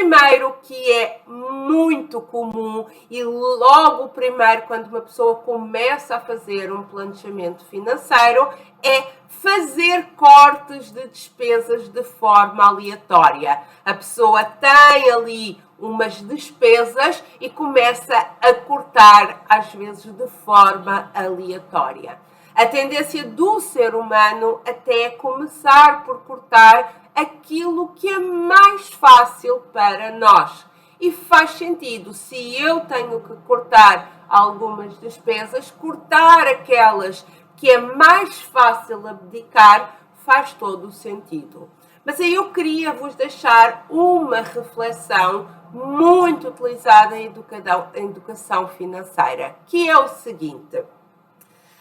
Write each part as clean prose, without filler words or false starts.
primeiro, que é muito comum e logo o primeiro, quando uma pessoa começa a fazer um planejamento financeiro, é fazer cortes de despesas de forma aleatória. A pessoa tem ali umas despesas e começa a cortar, às vezes, de forma aleatória. A tendência do ser humano até é começar por cortar aquilo que é mais fácil para nós. E faz sentido, se eu tenho que cortar algumas despesas, cortar aquelas que é mais fácil abdicar, faz todo o sentido. Mas aí eu queria vos deixar uma reflexão muito utilizada em educação financeira, que é o seguinte: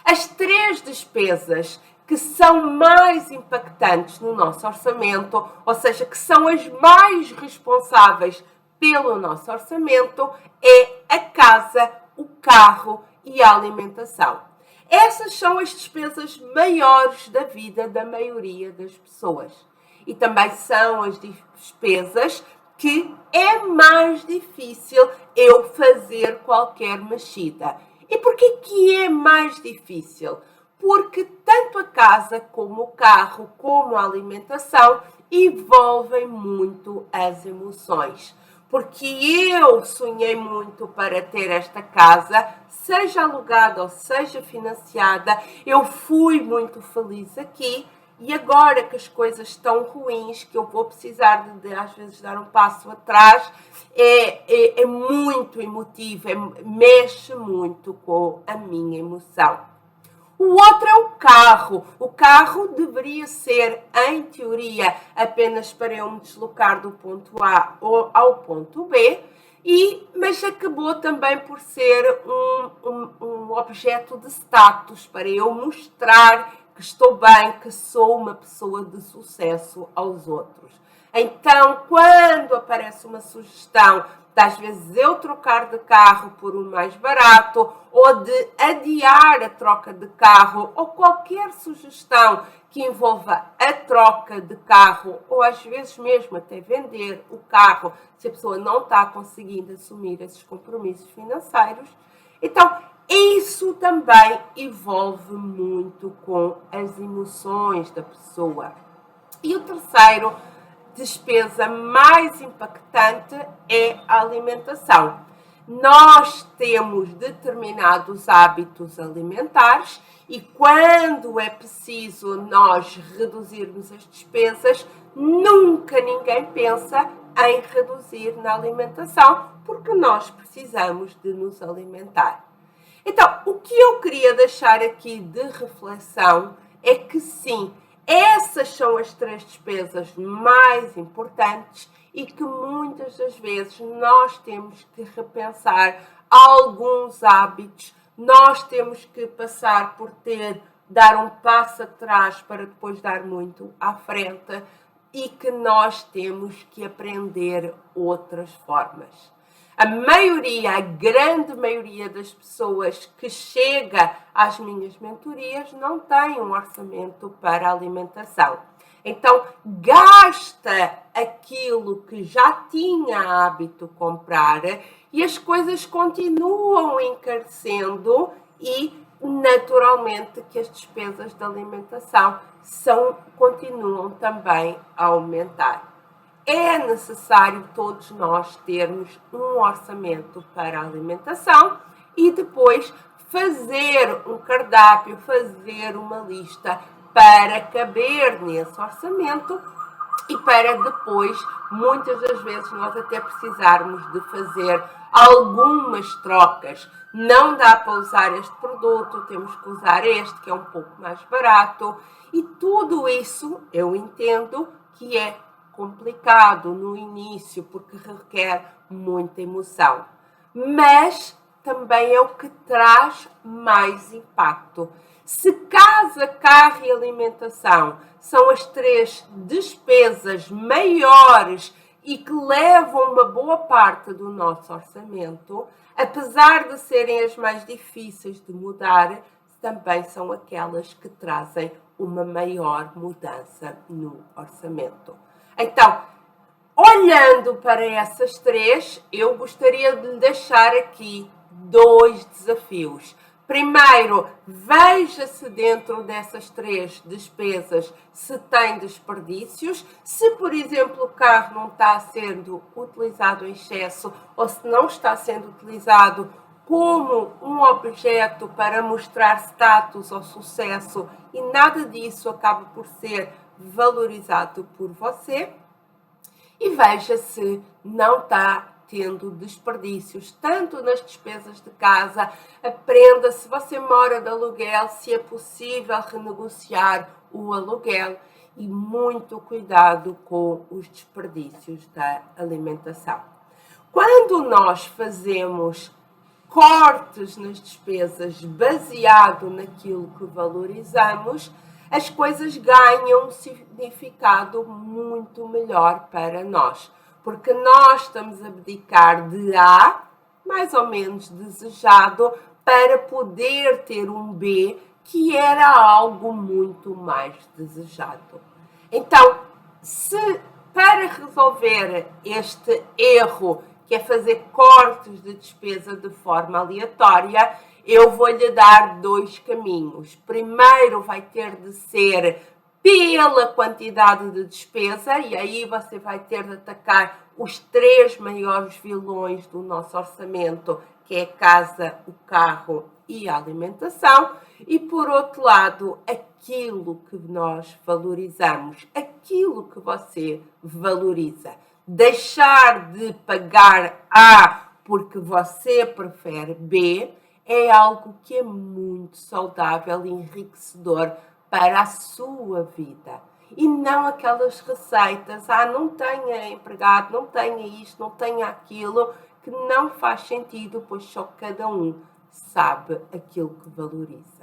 as 3 despesas que são mais impactantes no nosso orçamento, ou seja, que são as mais responsáveis pelo nosso orçamento, é a casa, o carro e a alimentação. Essas são as despesas maiores da vida da maioria das pessoas. E também são as despesas que é mais difícil eu fazer qualquer mexida. E porquê que é mais difícil? Porque tanto a casa, como o carro, como a alimentação envolvem muito as emoções. Porque eu sonhei muito para ter esta casa, seja alugada ou seja financiada, eu fui muito feliz aqui. E agora que as coisas estão ruins, que eu vou precisar de às vezes dar um passo atrás, é muito emotivo, mexe muito com a minha emoção. O outro é o carro. O carro deveria ser, em teoria, apenas para eu me deslocar do ponto A ao ponto B, mas acabou também por ser um objeto de status, para eu mostrar que estou bem, que sou uma pessoa de sucesso aos outros. Então, quando aparece uma sugestão de, às vezes, eu trocar de carro por um mais barato, ou de adiar a troca de carro, ou qualquer sugestão que envolva a troca de carro, ou às vezes mesmo até vender o carro, se a pessoa não está conseguindo assumir esses compromissos financeiros, então isso também envolve muito com as emoções da pessoa. E o terceiro despesa mais impactante é a alimentação. Nós temos determinados hábitos alimentares e quando é preciso nós reduzirmos as despesas, nunca ninguém pensa em reduzir na alimentação, porque nós precisamos de nos alimentar. Então, o que eu queria deixar aqui de reflexão é que sim, essas são as 3 despesas mais importantes e que muitas das vezes nós temos que repensar alguns hábitos, nós temos que passar por dar um passo atrás para depois dar muito à frente e que nós temos que aprender outras formas. A maioria, a grande maioria das pessoas que chega às minhas mentorias não tem um orçamento para alimentação. Então, gasta aquilo que já tinha hábito comprar e as coisas continuam encarecendo e, naturalmente, que as despesas de alimentação continuam também a aumentar. É necessário todos nós termos um orçamento para a alimentação e depois fazer um cardápio, fazer uma lista para caber nesse orçamento e para depois, muitas das vezes, nós até precisarmos de fazer algumas trocas. Não dá para usar este produto, temos que usar este, que é um pouco mais barato. E tudo isso eu entendo que é complicado no início, porque requer muita emoção. Mas também é o que traz mais impacto. Se casa, carro e alimentação são as 3 despesas maiores e que levam uma boa parte do nosso orçamento, apesar de serem as mais difíceis de mudar, também são aquelas que trazem uma maior mudança no orçamento. Então, olhando para essas três, eu gostaria de lhe deixar aqui 2 desafios. Primeiro, veja se dentro dessas 3 despesas se tem desperdícios, se, por exemplo, o carro não está sendo utilizado em excesso ou se não está sendo utilizado como um objeto para mostrar status ou sucesso e nada disso acaba por ser valorizado por você. E veja se não está tendo desperdícios, tanto nas despesas de casa. Aprenda se você mora de aluguel, se é possível renegociar o aluguel e muito cuidado com os desperdícios da alimentação. Quando nós fazemos cortes nas despesas baseado naquilo que valorizamos, as coisas ganham um significado muito melhor para nós, porque nós estamos a abdicar de A, mais ou menos desejado, para poder ter um B, que era algo muito mais desejado. Então, se para resolver este erro, que é fazer cortes de despesa de forma aleatória, eu vou lhe dar 2 caminhos. Primeiro vai ter de ser pela quantidade de despesa, e aí você vai ter de atacar os 3 maiores vilões do nosso orçamento, que é a casa, o carro e a alimentação. E por outro lado, aquilo que nós valorizamos, aquilo que você valoriza. Deixar de pagar A porque você prefere B é algo que é muito saudável e enriquecedor para a sua vida. E não aquelas receitas, não tenha empregado, não tenha isto, não tenha aquilo, que não faz sentido, pois só cada um sabe aquilo que valoriza.